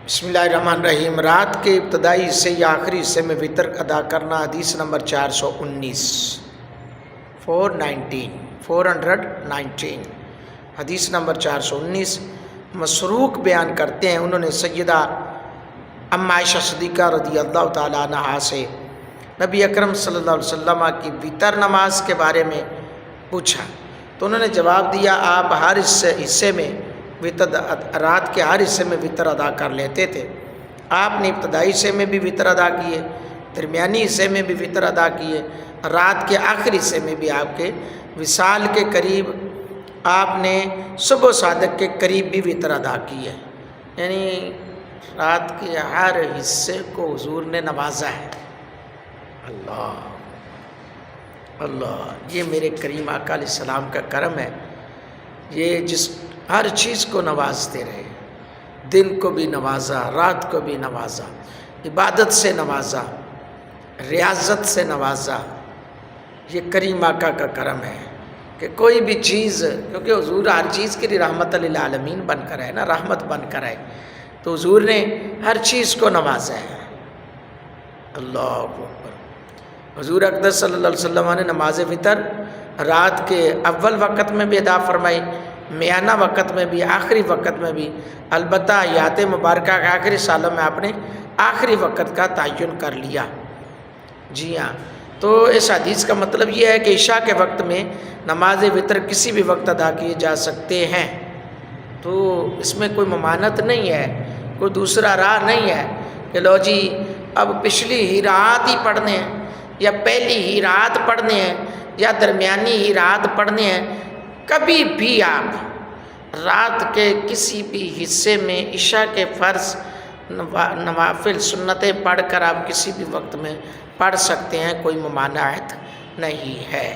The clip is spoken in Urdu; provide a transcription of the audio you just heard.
بسم اللہ الرحمن الرحیم۔ رات کے ابتدائی حصے یا آخری حصے میں وطر ادا کرنا۔ حدیث نمبر 419 حدیث نمبر 419 مسروق بیان کرتے ہیں، انہوں نے سیدہ ام عائشہ صدیقہ رضی اللہ تعالیٰ عنہا سے نبی اکرم صلی اللہ علیہ وسلم کی وطر نماز کے بارے میں پوچھا تو انہوں نے جواب دیا، آپ ہر حصے میں رات کے ہر حصے میں وطر ادا کر لیتے تھے۔ آپ نے ابتدائی حصے میں بھی وطر ادا کیے، درمیانی حصے میں بھی وطر ادا کیے، رات کے آخری حصے میں بھی آپ کے وصال کے قریب آپ نے صبح صادق کے قریب بھی وطر ادا کیے، یعنی رات کے ہر حصے کو حضور نے نوازا ہے۔ اللہ اللہ، یہ میرے کریم آقا علیہ السلام کا کرم ہے، یہ جس ہر چیز کو نوازتے رہے، دن کو بھی نوازا، رات کو بھی نوازا، عبادت سے نوازا، ریاضت سے نوازا۔ یہ کریم آقا کا کرم ہے کہ کوئی بھی چیز، کیونکہ حضور ہر چیز کے لیے رحمت للعالمین بن کر آئے نا، رحمت بن کر آئے، تو حضور نے ہر چیز کو نوازا ہے۔ اللہ اکبر۔ حضور اقدس صلی اللہ علیہ وسلم نے نماز وطر رات کے اول وقت میں بھی ادا فرمائی، میانہ وقت میں بھی، آخری وقت میں بھی، البتہ آیات مبارکہ کے آخری سالوں میں آپ نے آخری وقت کا تعین کر لیا۔ جی ہاں، تو اس حدیث کا مطلب یہ ہے کہ عشاء کے وقت میں نماز وطر کسی بھی وقت ادا کیے جا سکتے ہیں، تو اس میں کوئی ممانعت نہیں ہے، کوئی دوسرا راہ نہیں ہے کہ لو جی اب پچھلی ہی رات ہی پڑھنے ہیں، یا پہلی ہی رات پڑھنے ہیں، یا درمیانی ہی رات پڑھنے ہیں۔ کبھی بھی آپ رات کے کسی بھی حصے میں عشاء کے فرض نوافل سنتیں پڑھ کر آپ کسی بھی وقت میں پڑھ سکتے ہیں، کوئی ممانعت نہیں ہے۔